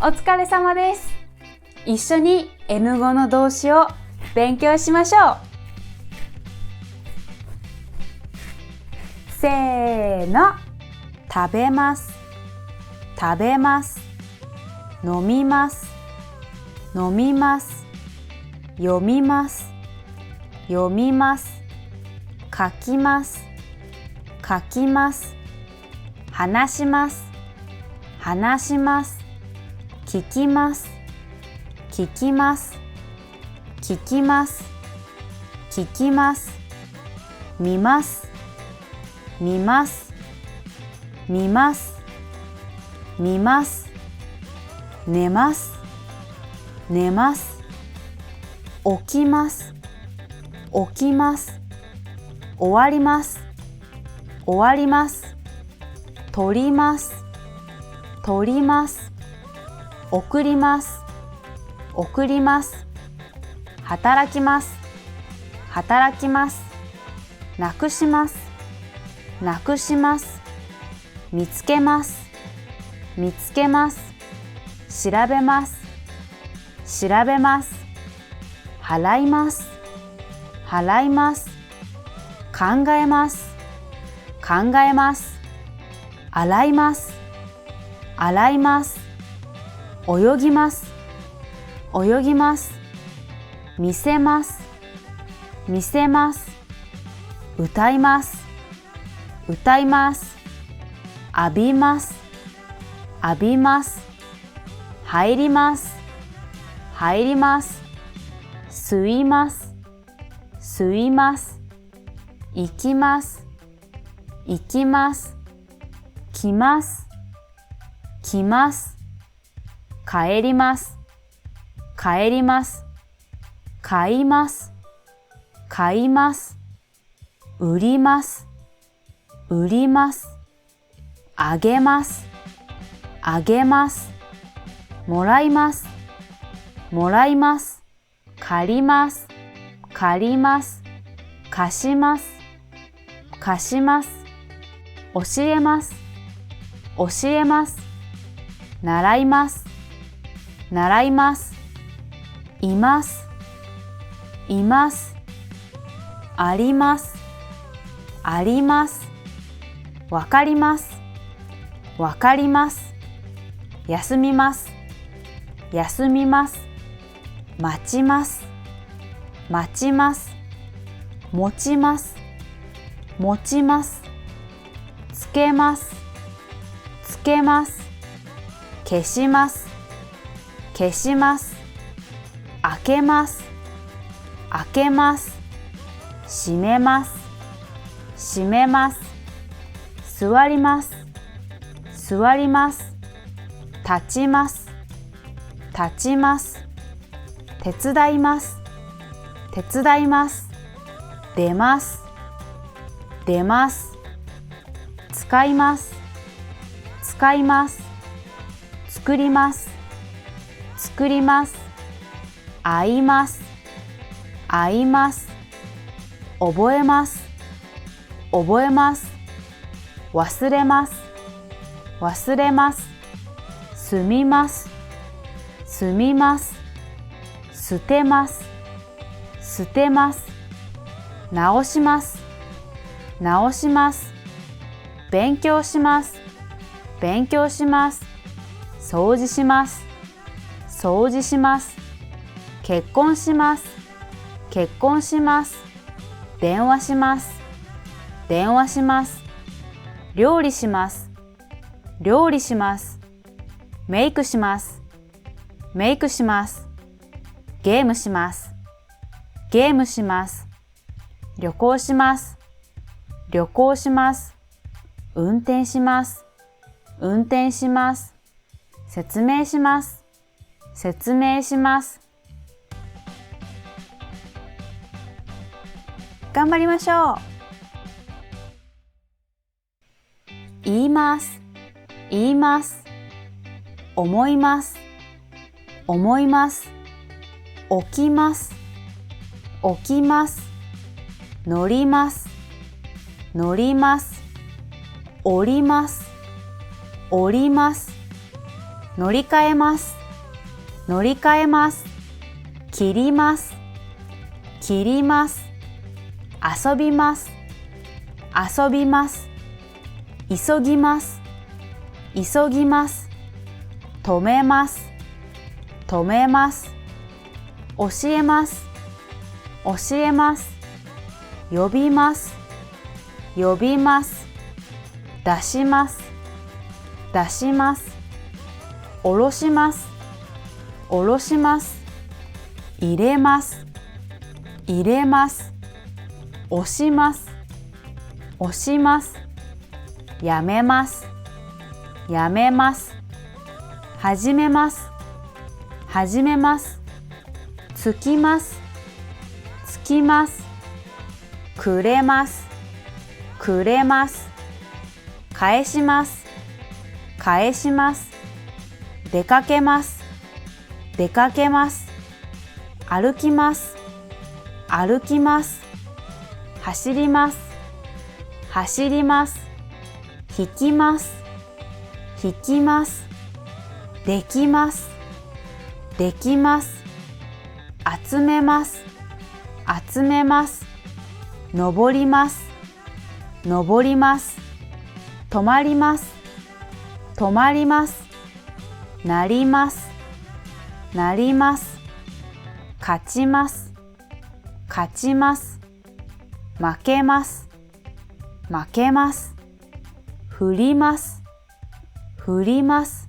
お疲れ様です。一緒に N 語の動詞を勉強しましょう。せーの。食べます、食べます。飲みます、飲みます。読みます、読みます。書きます、書きます。話します、話します。聞きます、聞きます。聞きます、聞きます。見ます、見ます。見ます、見ます。寝ます、寝ます。起きます、起きます。終わります、終わります。取ります、取ります。送ります、送ります。働きます、働きます。なくします、なくします。見つけます、見つけます。調べます、調べます。払います、払います。考えます、考えます。洗います、洗います。泳ぎます、泳ぎます。見せます、見せます。歌います、歌います。浴びます、浴びます。入ります、入ります。吸います、吸います。行きます、行きます。来ます、来ます。帰ります、帰ります。買います、買います。売ります、売ります。あげます、あげます。もらいます、もらいます。借ります、借ります。貸します、貸します。教えます、教えます。習います、習います。います、います。あります、あります。わかります、わかります。休みます、休みます。待ちます、待ちます。持ちます、持ちます。つけます、つけます。消します、消します。開けます、開けます。閉めます、閉めます。座ります、座ります。立ちます、立ちます。手伝います、手伝います。出ます、出ます。使います、使います。作ります、作ります。会います、会います。覚えます、覚えます。忘れます、忘れます。住みます、住みます。捨てます、捨てます。直します、直します。勉強します、勉強します。掃除します、掃除します。結婚します、結婚します。電話します、電話します。料理します、料理します。メイクします、メイクします。ゲームします、ゲームします。旅行します、旅行します。運転します、運転します。説明します、説明します。頑張りましょう。言います、言います。思います、思います。起きます、起きます。乗ります、乗ります。降ります、降ります。乗り換えます。乗り換えます。切ります。切ります。遊びます。遊びます。急ぎます。急ぎます。止めます。止めます。教えます。教えます。呼びます。呼びます。出します。出します。下ろします。下ろします。入れます。入れます。押します。押します。やめます。やめます。始めます。始めます。つきます。つきます。くれます。くれます。返します。返します。出かけます。出かけます。歩きます。歩きます。走ります。走ります。引きます。引きます。できます。できます。集めます。集めます。登ります。登ります。止まります。止まります。なります。なります。勝ちます。勝ちます。負けます。負けます。振ります。振ります。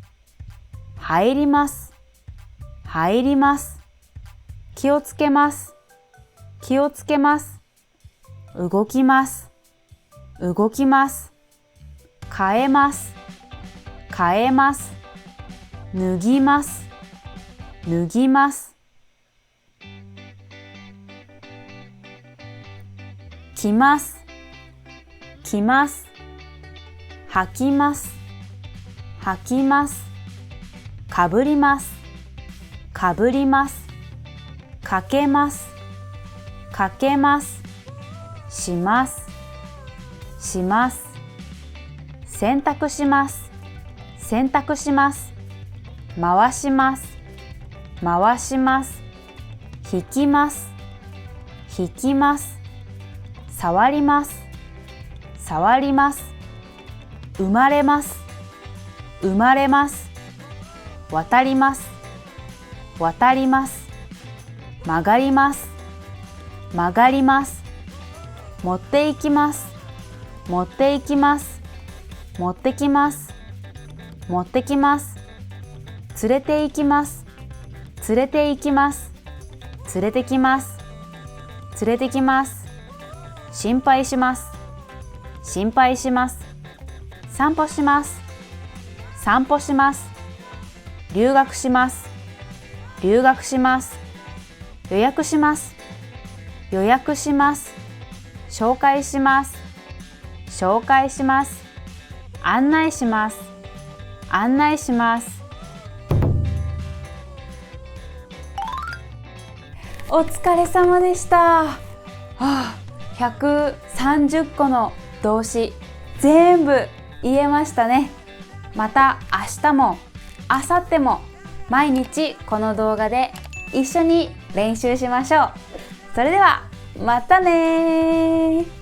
入ります。入ります。気をつけます。気をつけます。動きます。動きます。変えます。変えます。脱ぎます。脱ぎます。着ます。着ます。履きます。履きます。かぶります。かぶります。かけます。かけます。します。します。洗濯します。洗濯します。回します。回します。引きます。引きます。触ります。触ります。生まれます。生まれます。渡ります。渡ります。曲がります。曲がります。持っていきます。持っていきます。持ってきます。持ってきます。連れて行きます。連れて行きます。連れてきます。連れてきます。心配します。心配します。散歩します。散歩します。留学します。留学します。予約します。予約します。紹介します。紹介します。案内します。案内します。お疲れ様でした。130個の動詞全部言えましたね。また明日も明後日も毎日この動画で一緒に練習しましょう。それではまたね。